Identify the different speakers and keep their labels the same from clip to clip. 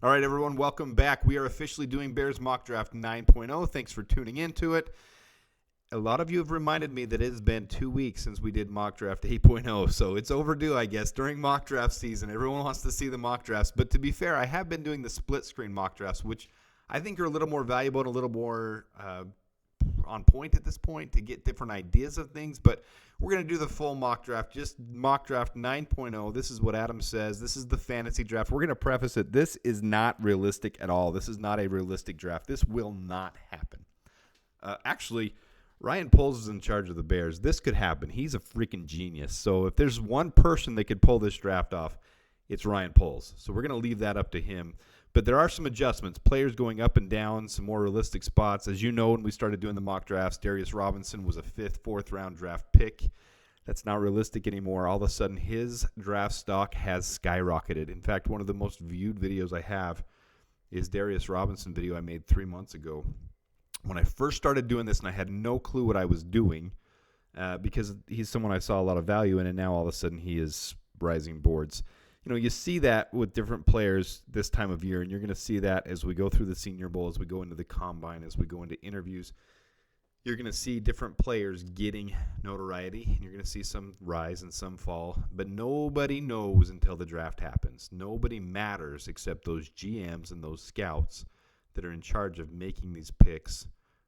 Speaker 1: All right, everyone, welcome back. We are officially doing Bears Mock Draft 9.0. Thanks for tuning into it. A lot of you have reminded me that it has been 2 weeks since we did Mock Draft 8.0, so it's overdue, I guess, during mock draft season. Everyone wants to see the mock drafts, but to be fair, I have been doing the split-screen mock drafts, which I think are a little more valuable and a little more on point at this point to get different ideas of things, but we're going to do the full mock draft, just mock draft 9.0. This is what Adam says. This is the fantasy draft. We're going to preface it. This is not realistic at all. This is not a realistic draft. This will not happen. Actually, Ryan Poles is in charge of the Bears. This could happen. He's a freaking genius. So if there's one person that could pull this draft off, it's Ryan Poles. So we're going to leave that up to him. But there are some adjustments, players going up and down, some more realistic spots. As you know, when we started doing the mock drafts, Darius Robinson was a 5th, 4th-round draft pick. That's not realistic anymore. All of a sudden, his draft stock has skyrocketed. In fact, one of the most viewed videos I have is Darius Robinson video I made 3 months ago. When I first started doing this, and I had no clue what I was doing, because he's someone I saw a lot of value in, and now all of a sudden he is rising boards. You know, you see that with different players this time of year, and you're going to see that as we go through the Senior Bowl, as we go into the Combine, as we go into interviews. You're going to see different players getting notoriety, and you're going to see some rise and some fall, but nobody knows until the draft happens. Nobody matters except those GMs and those scouts that are in charge of making these picks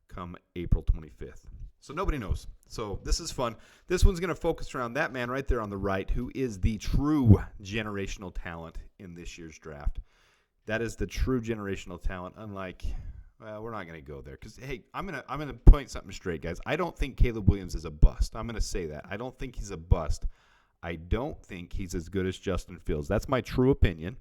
Speaker 1: come April 25th. So nobody knows. So this is fun. This one's going to focus around that man right there on the right, who is the true generational talent in this year's draft. That is the true generational talent, unlike, well, we're not going to go there. Because, hey, I'm gonna point something straight, guys. I don't think Caleb Williams is a bust. I'm going to say that. I don't think he's a bust. I don't think he's as good as Justin Fields. That's my true opinion.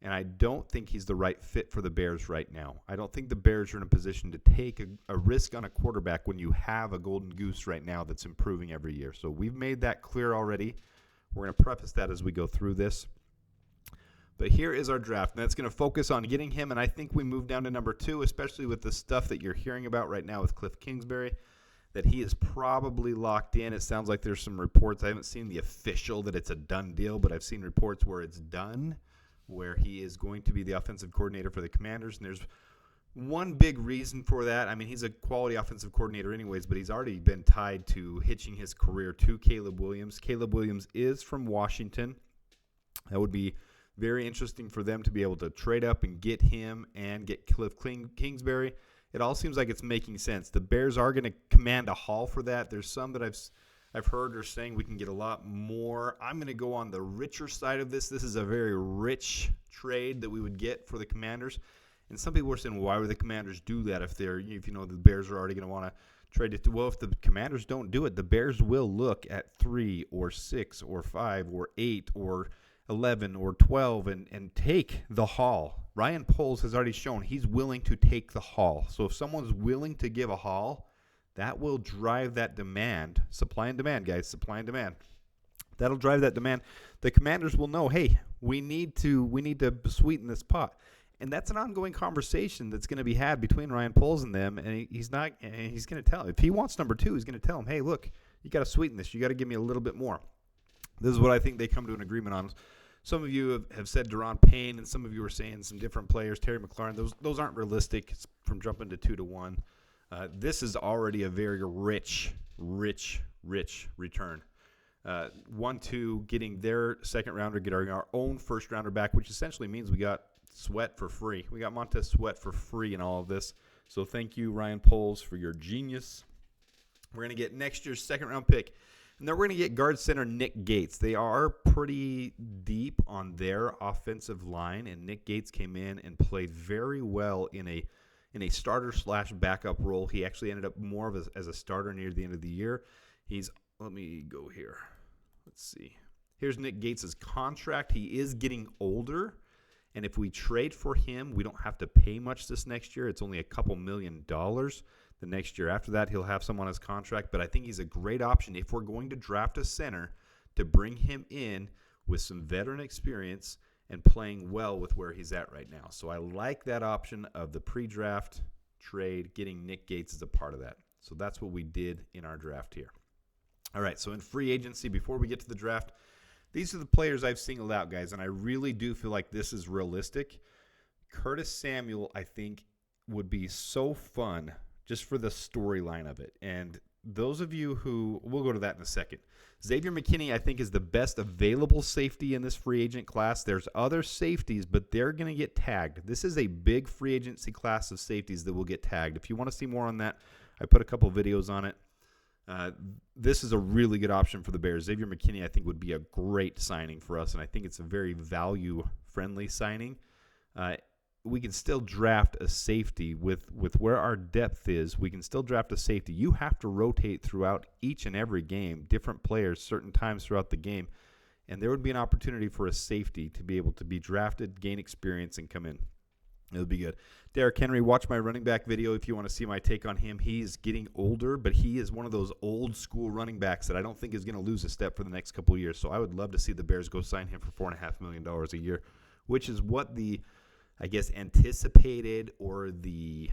Speaker 1: And I don't think he's the right fit for the Bears right now. I don't think the Bears are in a position to take a risk on a quarterback when you have a golden goose right now that's improving every year. So we've made that clear already. We're going to preface that as we go through this. But here is our draft, and that's going to focus on getting him. And I think we move down to number 2, especially with the stuff that you're hearing about right now with Cliff Kingsbury, that he is probably locked in. It sounds like there's some reports. I haven't seen the official that it's a done deal, but I've seen reports where it's done, where he is going to be the offensive coordinator for the Commanders. And there's one big reason for that. I mean, he's a quality offensive coordinator anyways, but he's already been tied to hitching his career to Caleb Williams. Caleb Williams is from Washington. That would be very interesting for them to be able to trade up and get him and get Cliff Kingsbury. It all seems like it's making sense. The Bears are going to command a haul for that. There's some that I've heard are saying we can get a lot more. I'm going to go on the richer side of this. This is a very rich trade that we would get for the Commanders. And some people are saying, well, why would the Commanders do that if you know the Bears are already going to want to trade it? Well, if the Commanders don't do it, the Bears will look at 3 or 6 or 5 or 8 or 11 or 12 and take the haul. Ryan Poles has already shown he's willing to take the haul. So if someone's willing to give a haul, that will drive that demand. Supply and demand, guys. Supply and demand. That'll drive that demand. The Commanders will know, hey, we need to sweeten this pot. And that's an ongoing conversation that's going to be had between Ryan Poles and them. And he's going to tell. If he wants number 2, he's going to tell him, hey, look, you got to sweeten this. You got to give me a little bit more. This is what I think they come to an agreement on. Some of you have said Daron Payne, and some of you are saying some different players. Terry McLaurin, those aren't realistic. It's from jumping to 2 to 1. This is already a very rich return. 1-2, getting their second rounder, getting our own first rounder back, which essentially means we got Sweat for free. We got Montez Sweat for free in all of this. So thank you, Ryan Poles, for your genius. We're going to get next year's second round pick. And then we're going to get guard center Nick Gates. They are pretty deep on their offensive line, and Nick Gates came in and played very well in a starter/backup role. He actually ended up more of as a starter near the end of the year. Let me go here. Let's see. Here's Nick Gates' contract. He is getting older, and if we trade for him, we don't have to pay much this next year. It's only a couple $1 million. The next year after that, he'll have some on his contract, but I think he's a great option if we're going to draft a center to bring him in with some veteran experience and playing well with where he's at right now. So I like that option of the pre-draft trade, getting Nick Gates as a part of that. So that's what we did in our draft here. All right, so in free agency, before we get to the draft, these are the players I've singled out, guys, and I really do feel like this is realistic. Curtis Samuel, I think, would be so fun just for the storyline of it. And those of you who, we'll go to that in a second. Xavier McKinney, I think, is the best available safety in this free agent class. There's other safeties, but they're going to get tagged. This is a big free agency class of safeties that will get tagged. If you want to see more on that, I put a couple videos on it. This is a really good option for the Bears. Xavier McKinney, I think, would be a great signing for us, and I think it's a very value-friendly signing. We can still draft a safety with where our depth is. We can still draft a safety. You have to rotate throughout each and every game, different players, certain times throughout the game, and there would be an opportunity for a safety to be able to be drafted, gain experience, and come in. It would be good. Derrick Henry, watch my running back video if you want to see my take on him. He's getting older, but he is one of those old school running backs that I don't think is going to lose a step for the next couple of years. So I would love to see the Bears go sign him for $4.5 million a year, which is what the, I guess, anticipated or the,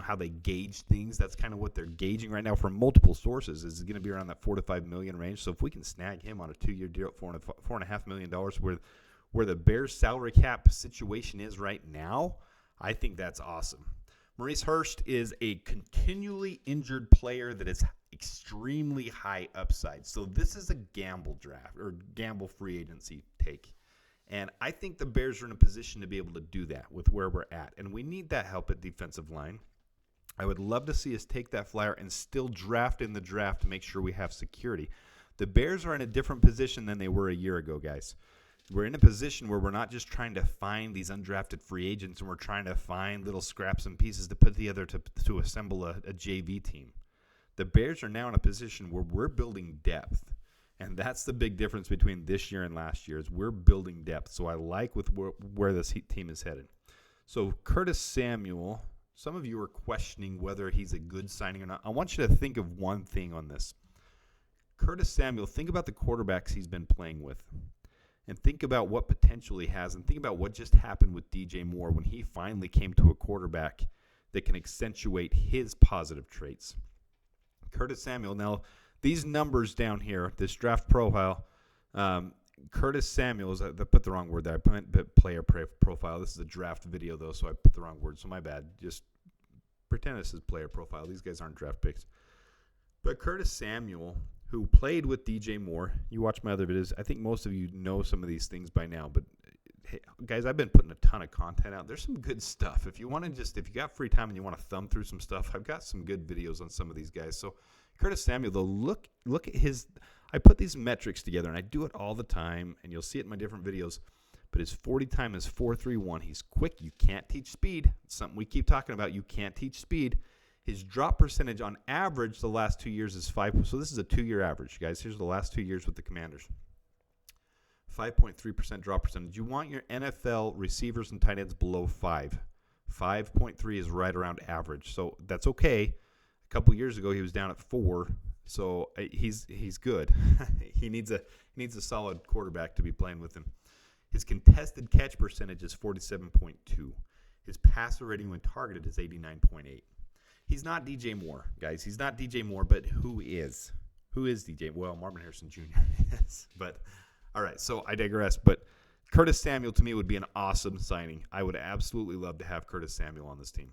Speaker 1: how they gauge things. That's kind of what they're gauging right now from multiple sources. Is going to be around that $4 to $5 million range. So if we can snag him on a 2-year deal at $4.5 million, where the Bears salary cap situation is right now, I think that's awesome. Maurice Hurst is a continually injured player that is extremely high upside. So this is a gamble draft or gamble free agency take. And I think the Bears are in a position to be able to do that with where we're at. And we need that help at defensive line. I would love to see us take that flyer and still draft in the draft to make sure we have security. The Bears are in a different position than they were a year ago, guys. We're in a position where we're not just trying to find these undrafted free agents and we're trying to find little scraps and pieces to put together to assemble a JV team. The Bears are now in a position where we're building depth. And that's the big difference between this year and last year is we're building depth. So I like with where this team is headed. So Curtis Samuel, some of you are questioning whether he's a good signing or not. I want you to think of one thing on this. Curtis Samuel, think about the quarterbacks he's been playing with. And think about what potential he has, and think about what just happened with DJ Moore when he finally came to a quarterback that can accentuate his positive traits. Curtis Samuel, now these numbers down here, this draft profile, Curtis Samuel, I put the wrong word there. I meant player profile. This is a draft video, though, so I put the wrong word, so my bad. Just pretend this is player profile. These guys aren't draft picks. But Curtis Samuel, who played with DJ Moore. You watch my other videos. I think most of you know some of these things by now. But, hey, guys, I've been putting a ton of content out. There's some good stuff. If you got free time and you want to thumb through some stuff, I've got some good videos on some of these guys. So Curtis Samuel, though, look at his – I put these metrics together, and I do it all the time, and you'll see it in my different videos. But his 40 time is 4.31. He's quick. You can't teach speed. It's something we keep talking about. You can't teach speed. His drop percentage on average the last 2 years is 5. So this is a 2-year average, guys. Here's the last 2 years with the Commanders. 5.3% drop percentage. You want your NFL receivers and tight ends below 5. 5.3 is right around average. So that's okay. A couple years ago he was down at 4. So he's good. he needs a solid quarterback to be playing with him. His contested catch percentage is 47.2. His passer rating when targeted is 89.8. He's not DJ Moore, guys. He's not DJ Moore, but who is? Who is DJ? Well, Marvin Harrison Jr. Yes. But, all right, so I digress. But Curtis Samuel, to me, would be an awesome signing. I would absolutely love to have Curtis Samuel on this team.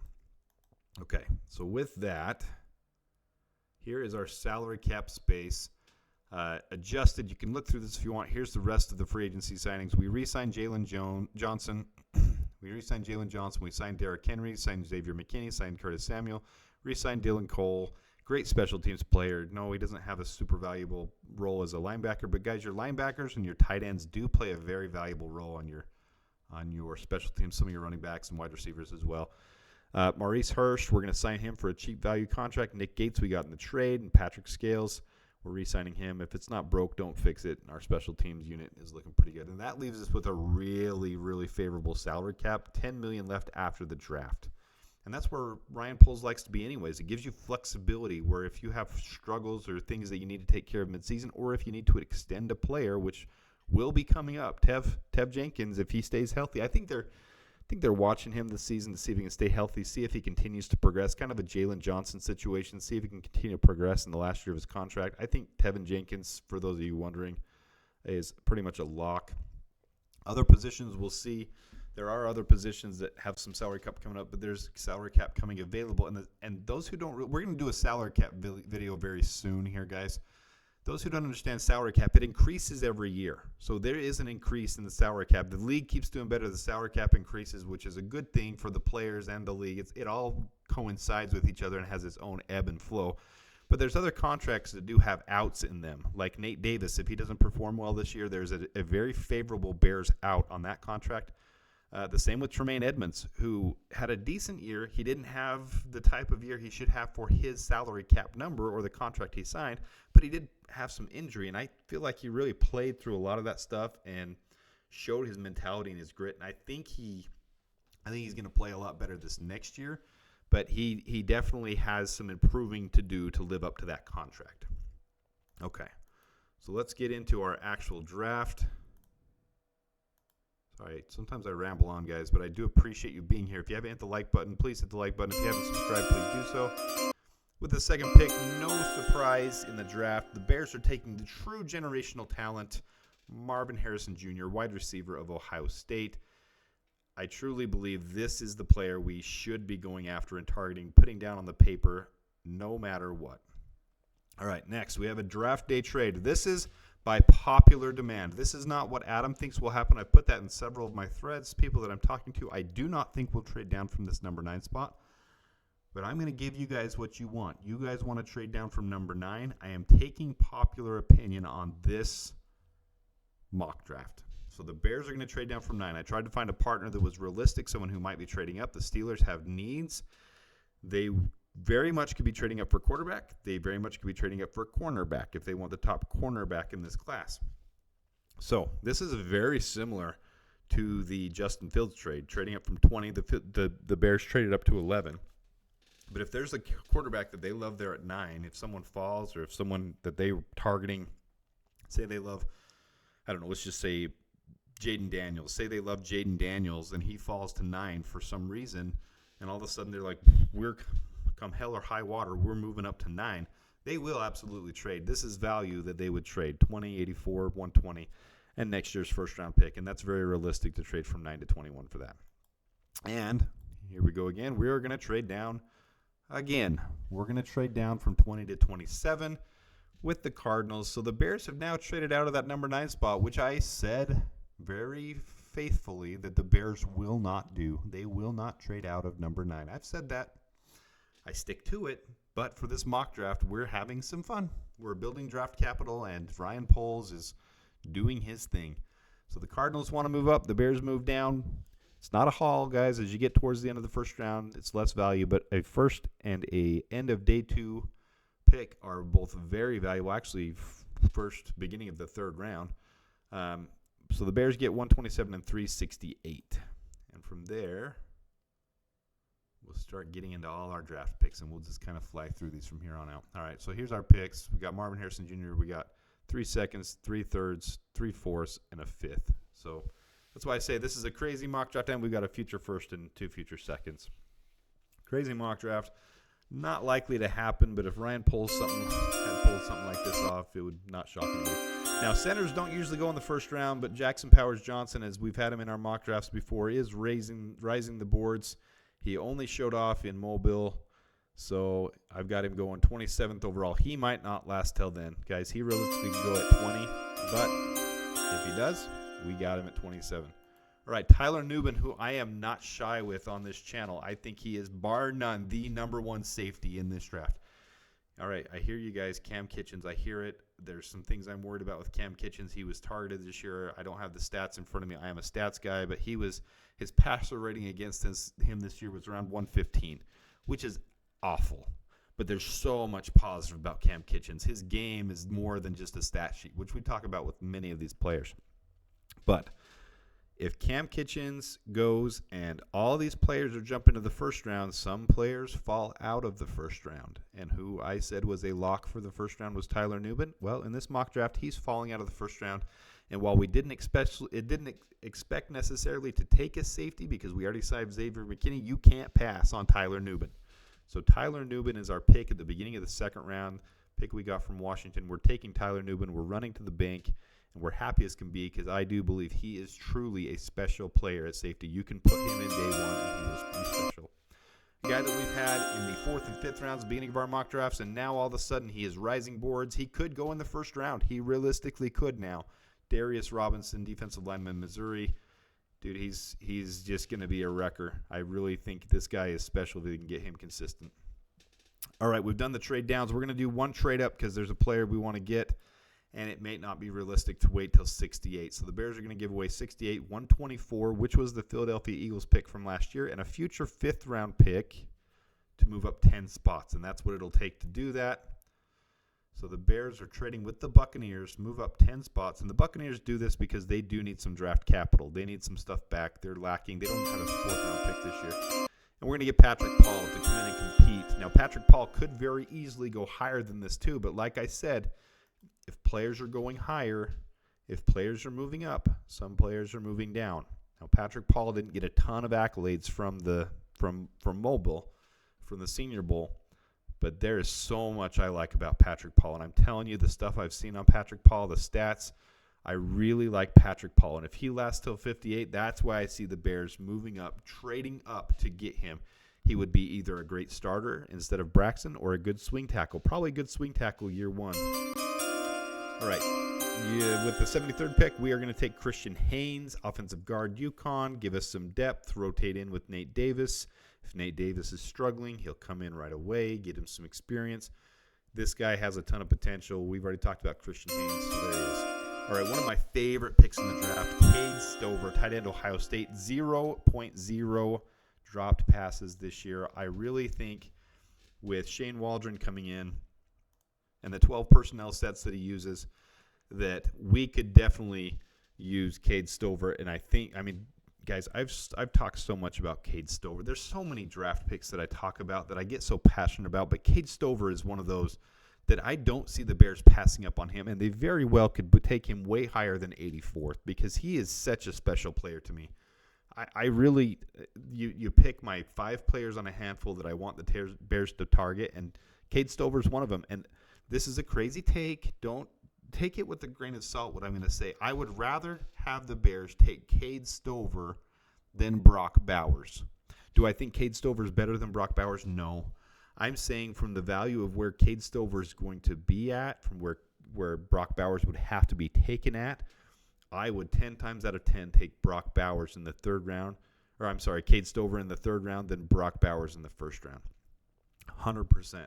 Speaker 1: Okay, so with that, here is our salary cap space. Adjusted. You can look through this if you want. Here's the rest of the free agency signings. We re-signed Jalen Johnson. We re-signed Jalen Johnson. We signed Derrick Henry, signed Xavier McKinney, signed Curtis Samuel, re-signed Dylan Cole. Great special teams player. No, he doesn't have a super valuable role as a linebacker, but guys, your linebackers and your tight ends do play a very valuable role on your special teams, some of your running backs and wide receivers as well. Maurice Hurst, we're going to sign him for a cheap value contract. Nick Gates, we got in the trade, and Patrick Scales, we're re-signing him. If it's not broke, don't fix it. Our special teams unit is looking pretty good. And that leaves us with a really, really favorable salary cap, $10 million left after the draft. And that's where Ryan Poles likes to be anyways. It gives you flexibility where if you have struggles or things that you need to take care of midseason, or if you need to extend a player, which will be coming up, Tev Jenkins, if he stays healthy. I think they're watching him this season to see if he can stay healthy, see if he continues to progress, kind of a Jalen Johnson situation, see if he can continue to progress in the last year of his contract. I think Tevin Jenkins, for those of you wondering, is pretty much a lock. Other positions we'll see. There are other positions that have some salary cap coming up, but there's salary cap coming available. And those who don't, we're going to do a salary cap video very soon here, guys. Those who don't understand salary cap, it increases every year. So there is an increase in the salary cap. The league keeps doing better. The salary cap increases, which is a good thing for the players and the league. It all coincides with each other and has its own ebb and flow. But there's other contracts that do have outs in them, like Nate Davis. If he doesn't perform well this year, there's a very favorable Bears out on that contract. The same with Tremaine Edmonds, who had a decent year. He didn't have the type of year he should have for his salary cap number or the contract he signed, but he did have some injury, and I feel like he really played through a lot of that stuff and showed his mentality and his grit. And I think he's going to play a lot better this next year, but he definitely has some improving to do to live up to that contract. Okay, so let's get into our actual draft. Sorry, sometimes I ramble on, guys, but I do appreciate you being here. If you haven't hit the like button, please hit the like button. If you haven't subscribed, please do so. With the second pick, no surprise in the draft, the Bears are taking the true generational talent, Marvin Harrison Jr., wide receiver of Ohio State. I truly believe this is the player we should be going after and targeting, putting down on the paper, no matter what. All right, next, we have a draft day trade. This is by popular demand. This is not what Adam thinks will happen. I put that in several of my threads, people that I'm talking to. I do not think we'll trade down from this number 9 spot, but I'm going to give you guys what you want. You guys want to trade down from number 9. I am taking popular opinion on this mock draft. So the Bears are going to trade down from 9. I tried to find a partner that was realistic, someone who might be trading up. The Steelers have needs. They very much could be trading up for quarterback. They very much could be trading up for cornerback if they want the top cornerback in this class. So this is very similar to the Justin Fields trade, trading up from 20. The Bears traded up to 11. But if there's a quarterback that they love there at 9, if someone falls or if someone that they're targeting, say they love, I don't know, let's just say Jaden Daniels. Say they love Jaden Daniels and he falls to 9 for some reason, and all of a sudden they're like, we're come hell or high water, we're moving up to 9. They will absolutely trade. This is value that they would trade, 20, 84, 120, and next year's first-round pick, and that's very realistic to trade from 9 to 21 for that. And here we go again. We are going to trade down again. We're going to trade down from 20 to 27 with the Cardinals. So the Bears have now traded out of that number 9 spot, which I said very faithfully that the Bears will not do. They will not trade out of number 9. I've said that. I stick to it, but for this mock draft, we're having some fun. We're building draft capital, and Ryan Poles is doing his thing. So the Cardinals want to move up. The Bears move down. It's not a haul, guys. As you get towards the end of the first round, it's less value, but a first and a end of day 2 pick are both very valuable. Actually, first, beginning of the third round. So the Bears get 127 and 368. And from there, we'll start getting into all our draft picks, and we'll just kind of fly through these from here on out. All right, so here's our picks. We got Marvin Harrison Jr. We got 3 seconds, 3 thirds, 3 fourths, and a fifth. So that's why I say this is a crazy mock draft, and we've got a future first and 2 future seconds. Crazy mock draft. Not likely to happen, but if Ryan pulled something like this off, it would not shock me. Now, centers don't usually go in the first round, but Jackson Powers Johnson, as we've had him in our mock drafts before, is rising the boards. He only showed off in Mobile, so I've got him going 27th overall. He might not last till then. Guys, he realistically can go at 20, but if he does, we got him at 27. All right, Tyler Nubin, who I am not shy with on this channel. I think he is, bar none, the number 1 safety in this draft. All right, I hear you guys. Cam Kitchens, I hear it. There's some things I'm worried about with Cam Kitchens. He was targeted this year. I don't have the stats in front of me. I am a stats guy, but his passer rating against him this year was around 115, which is awful. But there's so much positive about Cam Kitchens. His game is more than just a stat sheet, which we talk about with many of these players. But if Cam Kitchens goes and all these players are jumping to the first round, some players fall out of the first round. And who I said was a lock for the first round was Tyler Nubin. Well, in this mock draft, he's falling out of the first round. And while we didn't expect necessarily to take a safety because we already signed Xavier McKinney, you can't pass on Tyler Nubin. So Tyler Nubin is our pick at the beginning of the second round, pick we got from Washington. We're taking Tyler Nubin. We're running to the bank. And we're happy as can be because I do believe he is truly a special player at safety. You can put him in day one and he will be special. A guy that we've had in the 4th and 5th rounds, beginning of our mock drafts, and now all of a sudden he is rising boards. He could go in the first round. He realistically could now. Darius Robinson, defensive lineman, Missouri. Dude, he's just going to be a wrecker. I really think this guy is special if we can get him consistent. All right, we've done the trade downs. We're going to do one trade up because there's a player we want to get, and it may not be realistic to wait till 68. So the Bears are going to give away 68, 124, which was the Philadelphia Eagles pick from last year, and a future 5th-round pick to move up 10 spots, and that's what it'll take to do that. So the Bears are trading with the Buccaneers, move up 10 spots, and the Buccaneers do this because they do need some draft capital. They need some stuff back. They're lacking. They don't have a 4th-round pick this year. And we're going to get Patrick Paul to come in and compete. Now, Patrick Paul could very easily go higher than this too, but like I said, if players are going higher, if players are moving up, some players are moving down. Now, Patrick Paul didn't get a ton of accolades from Mobile, from the Senior Bowl, but there is so much I like about Patrick Paul, and I'm telling you the stuff I've seen on Patrick Paul, the stats, I really like Patrick Paul, and if he lasts till 58, that's why I see the Bears moving up, trading up to get him. He would be either a great starter instead of Braxton or a good swing tackle, probably a good swing tackle year one. All right, with the 73rd pick, we are going to take Christian Haynes, offensive guard, UConn, give us some depth, rotate in with Nate Davis. If Nate Davis is struggling, he'll come in right away, get him some experience. This guy has a ton of potential. We've already talked about Christian Haynes, so there he is. All right, one of my favorite picks in the draft, Cade Stover, tight end, Ohio State, 0.0 dropped passes this year. I really think with Shane Waldron coming in and the 12 personnel sets that he uses, that we could definitely use Cade Stover. And I mean, guys, I've talked so much about Cade Stover. There's so many draft picks that I talk about that I get so passionate about, but Cade Stover is one of those that I don't see the Bears passing up on him, and they very well could take him way higher than 84th because he is such a special player to me. I really, you pick my 5 players on a handful that I want the Bears to target, and Cade Stover is one of them. And this is a crazy take. Don't take it with a grain of salt, what I'm going to say. I would rather have the Bears take Cade Stover than Brock Bowers. Do I think Cade Stover is better than Brock Bowers? No. I'm saying from the value of where Cade Stover is going to be at, from where Brock Bowers would have to be taken at, I would 10 times out of 10 take Brock Bowers in the 3rd round. Or I'm sorry, Cade Stover in the 3rd round than Brock Bowers in the 1st round. 100%.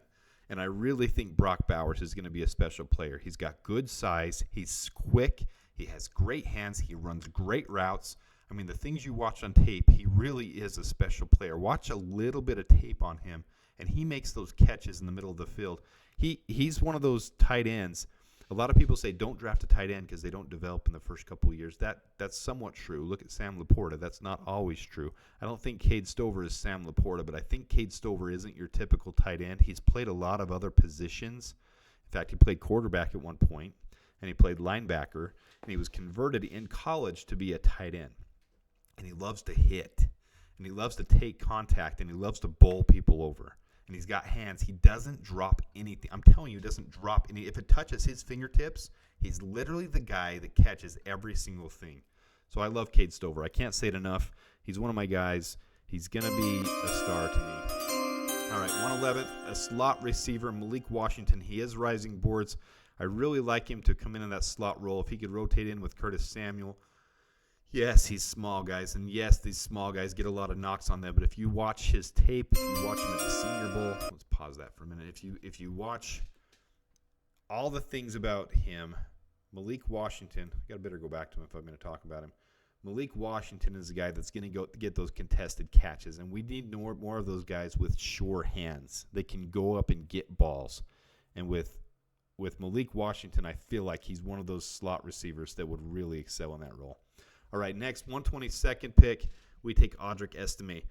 Speaker 1: And I really think Brock Bowers is going to be a special player. He's got good size. He's quick. He has great hands. He runs great routes. I mean, the things you watch on tape, he really is a special player. Watch a little bit of tape on him, and he makes those catches in the middle of the field. He's one of those tight ends. A lot of people say don't draft a tight end because they don't develop in the first couple of years. That's somewhat true. Look at Sam Laporta. That's not always true. I don't think Cade Stover is Sam Laporta, but I think Cade Stover isn't your typical tight end. He's played a lot of other positions. In fact, he played quarterback at one point, and he played linebacker, and he was converted in college to be a tight end. And he loves to hit, and he loves to take contact, and he loves to bowl people over. And he's got hands. He doesn't drop anything. I'm telling you, he doesn't drop any. If it touches his fingertips, he's literally the guy that catches every single thing. So I love Cade Stover. I can't say it enough. He's one of my guys. He's going to be a star to me. All right, 111th, a slot receiver, Malik Washington. He is rising boards. I really like him to come in that slot role. If he could rotate in with Curtis Samuel. Yes, he's small, guys, and yes, these small guys get a lot of knocks on them, but if you watch his tape, if you watch him at the Senior Bowl, let's pause that for a minute. If you watch all the things about him, Malik Washington, I better go back to him if I'm going to talk about him. Malik Washington is the guy that's going to get those contested catches, and we need more of those guys with sure hands. They can go up and get balls, and with Malik Washington, I feel like he's one of those slot receivers that would really excel in that role. All right, next, 122nd pick, we take Audric Estime.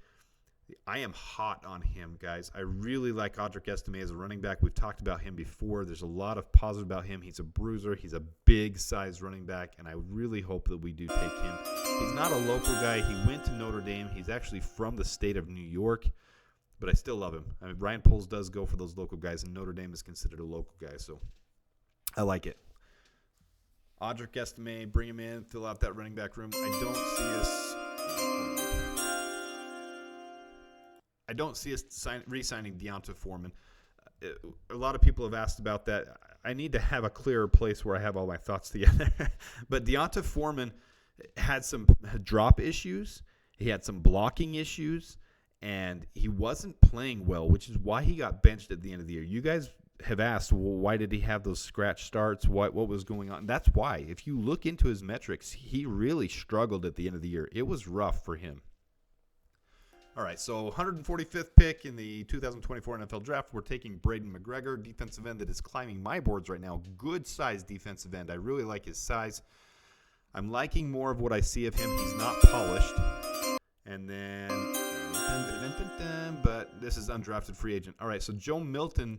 Speaker 1: I am hot on him, guys. I really like Audric Estime as a running back. We've talked about him before. There's a lot of positive about him. He's a bruiser. He's a big-sized running back, and I really hope that we do take him. He's not a local guy. He went to Notre Dame. He's actually from the state of New York, but I still love him. I mean, Ryan Poles does go for those local guys, and Notre Dame is considered a local guy, so I like it. Audric Estime, bring him in, fill out that running back room. I don't see us re-signing Deonta Foreman. A lot of people have asked about that. I need to have a clearer place where I have all my thoughts together. But Deonta Foreman had some drop issues. He had some blocking issues, and he wasn't playing well, which is why he got benched at the end of the year. You guys have asked, well, why did he have those scratch starts? What was going on? That's why. If you look into his metrics, he really struggled at the end of the year. It was rough for him. All right, so 145th pick in the 2024 NFL Draft, we're taking Braden McGregor, defensive end that is climbing my boards right now. Good size defensive end. I really like his size. I'm liking more of what I see of him. He's not polished. And then, but this is undrafted free agent. All right, so Joe Milton.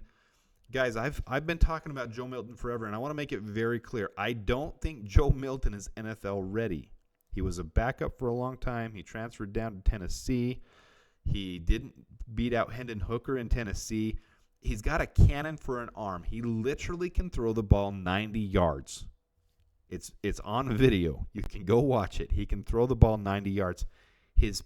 Speaker 1: Guys, I've been talking about Joe Milton forever, and I want to make it very clear. I don't think Joe Milton is NFL ready. He was a backup for a long time. He transferred down to Tennessee. He didn't beat out Hendon Hooker in Tennessee. He's got a cannon for an arm. He literally can throw the ball 90 yards. It's on video. You can go watch it. He can throw the ball 90 yards. His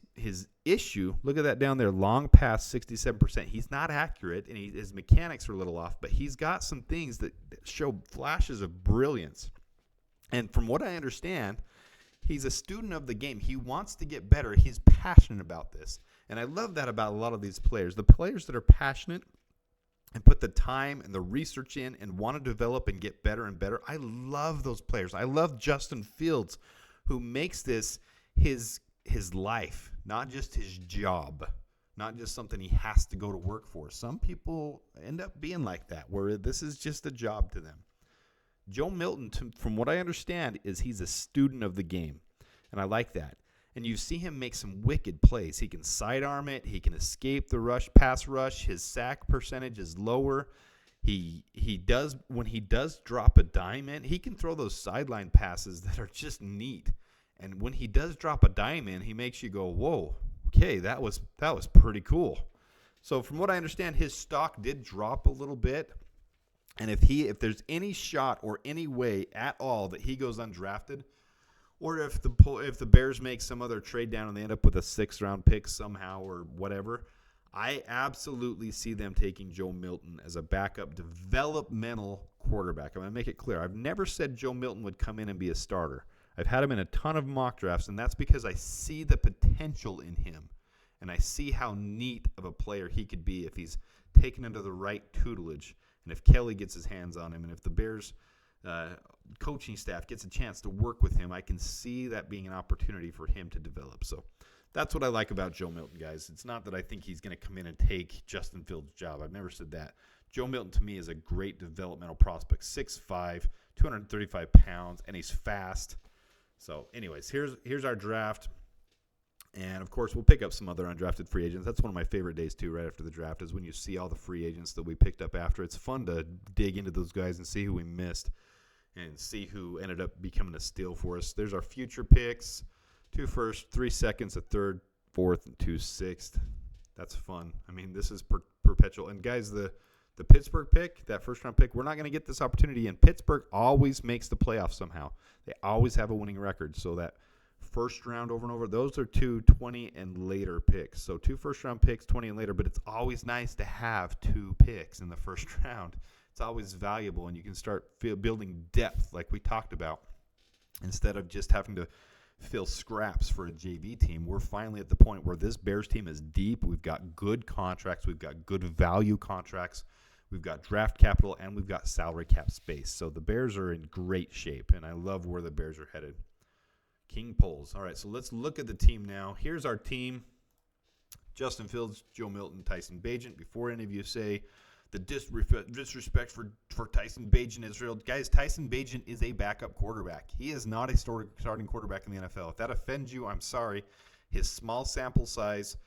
Speaker 1: issue, look at that down there, long pass, 67%. He's not accurate, and his mechanics are a little off, but he's got some things that show flashes of brilliance. And from what I understand, he's a student of the game. He wants to get better. He's passionate about this. And I love that about a lot of these players. The players that are passionate and put the time and the research in and want to develop and get better and better, I love those players. I love Justin Fields, who makes this his life, not just his job, not just something he has to go to work for. Some people end up being like that, where this is just a job to them. Joe Milton, from what I understand, he's a student of the game, and I like that. And you see him make some wicked plays. He can sidearm it. He can escape the pass rush. His sack percentage is lower. He does, when he does drop a dime in, he can throw those sideline passes that are just neat. And when he does drop a dime in, he makes you go, whoa, okay, that was pretty cool. So from what I understand, his stock did drop a little bit. And if there's any shot or any way at all that he goes undrafted, or if the Bears make some other trade down and they end up with a 6th-round pick somehow or whatever, I absolutely see them taking Joe Milton as a backup developmental quarterback. I'm going to make it clear. I've never said Joe Milton would come in and be a starter. I've had him in a ton of mock drafts, and that's because I see the potential in him, and I see how neat of a player he could be if he's taken under the right tutelage, and if Kelly gets his hands on him, and if the Bears coaching staff gets a chance to work with him, I can see that being an opportunity for him to develop. So that's what I like about Joe Milton, guys. It's not that I think he's going to come in and take Justin Fields' job. I've never said that. Joe Milton, to me, is a great developmental prospect. 6'5", 235 pounds, and he's fast. So, anyways, here's our draft. And, of course, we'll pick up some other undrafted free agents. That's one of my favorite days, too, right after the draft, is when you see all the free agents that we picked up after. It's fun to dig into those guys and see who we missed and see who ended up becoming a steal for us. There's our future picks, 2 firsts, 3 seconds, a third, 4th, and 2 sixths. That's fun. I mean, this is perpetual. And, guys, the Pittsburgh pick, that first-round pick, we're not going to get this opportunity. And Pittsburgh always makes the playoffs somehow. They always have a winning record. So that first round over and over, those are 2 20 and later picks. So 2 first-round picks, 20 and later. But it's always nice to have 2 picks in the first round. It's always valuable, and you can start building depth like we talked about. Instead of just having to fill scraps for a JV team, we're finally at the point where this Bears team is deep. We've got good contracts. We've got good value contracts. We've got draft capital, and we've got salary cap space. So the Bears are in great shape, and I love where the Bears are headed. King polls. All right, so let's look at the team now. Here's our team. Justin Fields, Joe Milton, Tyson Bagent. Before any of you say the disrespect for Tyson Bagent Israel, guys, Tyson Bagent is a backup quarterback. He is not a starting quarterback in the NFL. If that offends you, I'm sorry. His small sample size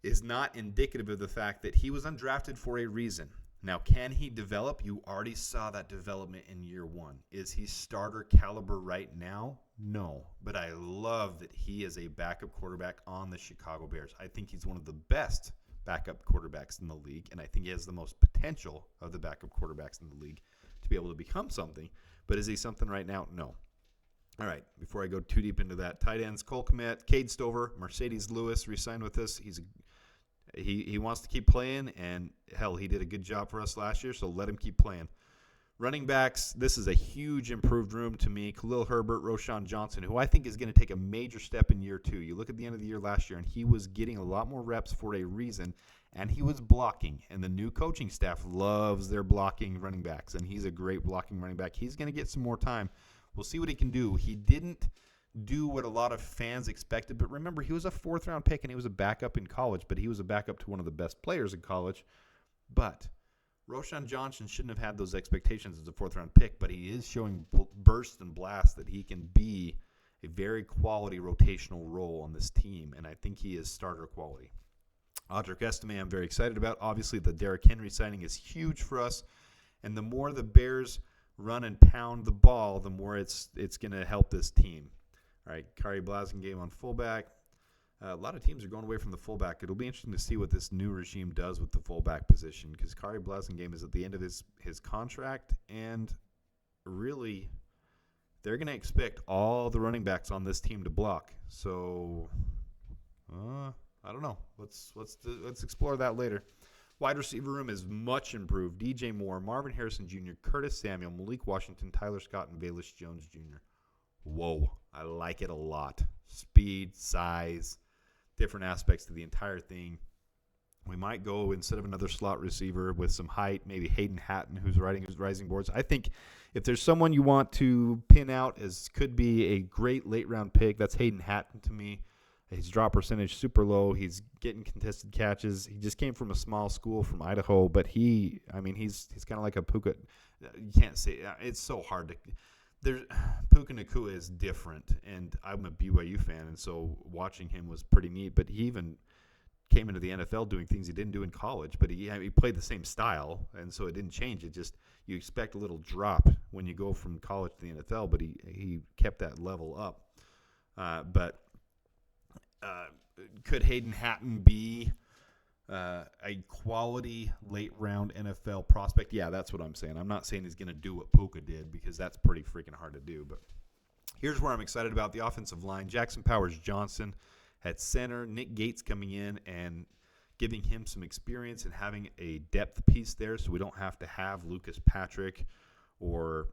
Speaker 1: is not indicative of the fact that he was undrafted for a reason. Now, can he develop? You already saw that development in year 1. Is he starter caliber right now? No. But I love that he is a backup quarterback on the Chicago Bears. I think he's one of the best backup quarterbacks in the league, and I think he has the most potential of the backup quarterbacks in the league to be able to become something. But is he something right now? No. All right, before I go too deep into that, tight ends, Cole Kmet, Cade Stover, Mercedes Lewis re-signed with us. He wants to keep playing, and hell, he did a good job for us last year, so let him keep playing. Running backs, this is a huge improved room to me. Khalil Herbert, Roshan Johnson, who I think is going to take a major step in year 2. You look at the end of the year last year, and he was getting a lot more reps for a reason, and he was blocking. And the new coaching staff loves their blocking running backs, and he's a great blocking running back. He's going to get some more time. We'll see what he can do. He didn't do what a lot of fans expected, but remember, he was a 4th-round pick, and he was a backup in college, but he was a backup to one of the best players in college. But Roshan Johnson shouldn't have had those expectations as a 4th-round pick, but he is showing bursts and blasts that he can be a very quality rotational role on this team, and I think he is starter quality. Audric Estime, I'm very excited about. Obviously, the Derrick Henry signing is huge for us, and the more the Bears run and pound the ball, the more it's going to help this team. All right, Kari Blasingame on fullback. A lot of teams are going away from the fullback. It'll be interesting to see what this new regime does with the fullback position, because Kari Blasingame is at the end of his contract, and really they're going to expect all the running backs on this team to block. So I don't know. Let's explore that later. Wide receiver room is much improved. DJ Moore, Marvin Harrison Jr., Curtis Samuel, Malik Washington, Tyler Scott, and Velus Jones Jr. Whoa, I like it a lot. Speed, size, different aspects to the entire thing. We might go, instead of another slot receiver with some height, maybe Hayden Hatton, who's riding his rising boards. I think if there's someone you want to pin out as could be a great late-round pick, that's Hayden Hatton to me. His drop percentage super low. He's getting contested catches. He just came from a small school from Idaho, but he's kind of like a Puka. You can't say it's so hard to. Puka Nacua is different, and I'm a BYU fan, and so watching him was pretty neat. But he even came into the NFL doing things he didn't do in college, but he played the same style, and so it didn't change. It just, you expect a little drop when you go from college to the NFL, but he kept that level up. But could Hayden Hatton be a quality late-round NFL prospect? Yeah, that's what I'm saying. I'm not saying he's going to do what Puka did, because that's pretty freaking hard to do. But here's where I'm excited about the offensive line. Jackson Powers-Johnson at center. Nick Gates coming in and giving him some experience and having a depth piece there, so we don't have to have Lucas Patrick or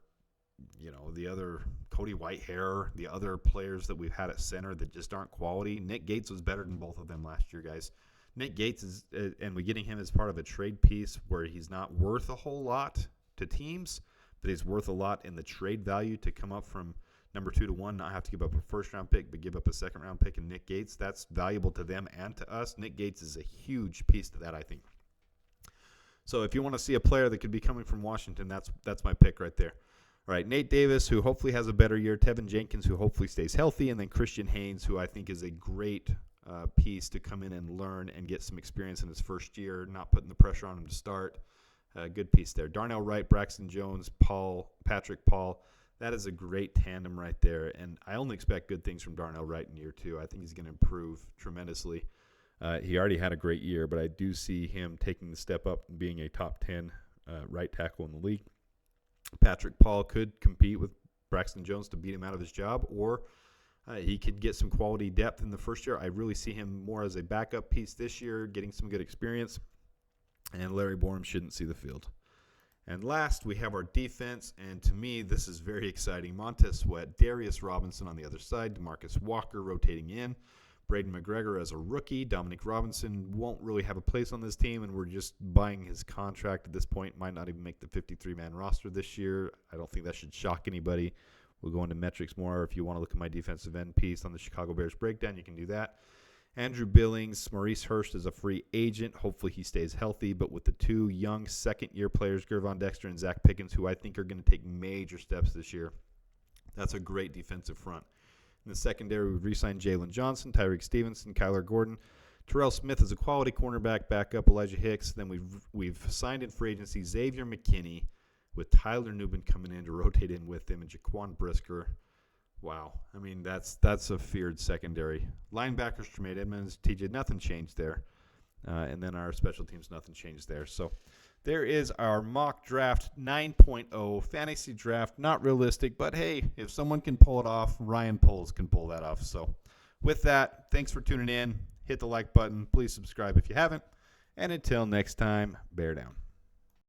Speaker 1: the other Cody Whitehair, the other players that we've had at center that just aren't quality. Nick Gates was better than both of them last year, guys. Nick Gates is, and we're getting him as part of a trade piece where he's not worth a whole lot to teams, but he's worth a lot in the trade value to come up from number 2 to 1, not have to give up a first-round pick, but give up a second-round pick in Nick Gates. That's valuable to them and to us. Nick Gates is a huge piece to that, I think. So if you want to see a player that could be coming from Washington, that's my pick right there. All right, Nate Davis, who hopefully has a better year. Tevin Jenkins, who hopefully stays healthy. And then Christian Haynes, who I think is a great piece to come in and learn and get some experience in his first year, not putting the pressure on him to start. Good piece there. Darnell Wright, Braxton Jones, Patrick Paul. That is a great tandem right there. And I only expect good things from Darnell Wright in year 2. I think he's going to improve tremendously. He already had a great year, but I do see him taking the step up and being a top 10 right tackle in the league. Patrick Paul could compete with Braxton Jones to beat him out of his job, or he could get some quality depth in the first year. I really see him more as a backup piece this year, getting some good experience, and Larry Borum shouldn't see the field. And last, we have our defense, and to me, this is very exciting. Montez Sweat, Darius Robinson on the other side, DeMarcus Walker rotating in, Braden McGregor as a rookie. Dominic Robinson won't really have a place on this team, and we're just buying his contract at this point. Might not even make the 53-man roster this year. I don't think that should shock anybody. We'll go into metrics more. If you want to look at my defensive end piece on the Chicago Bears breakdown, you can do that. Andrew Billings, Maurice Hurst is a free agent. Hopefully he stays healthy. But with the 2 young second-year players, Gervon Dexter and Zach Pickens, who I think are going to take major steps this year, that's a great defensive front. In the secondary, we've re-signed Jalen Johnson, Tyreek Stevenson, Kyler Gordon. Terrell Smith is a quality cornerback, backup Elijah Hicks. Then we've signed in free agency Xavier McKinney with Tyler Nubin coming in to rotate in with him, and Jaquan Brisker. Wow. I mean, that's a feared secondary. Linebackers, Tremaine Edmonds, TJ, nothing changed there. And then our special teams, nothing changed there. So There is our mock draft 9.0 fantasy draft. Not realistic, but hey, if someone can pull it off, Ryan Poles can pull that off. So with that, thanks for tuning in. Hit the like button. Please subscribe if you haven't. And until next time, bear down.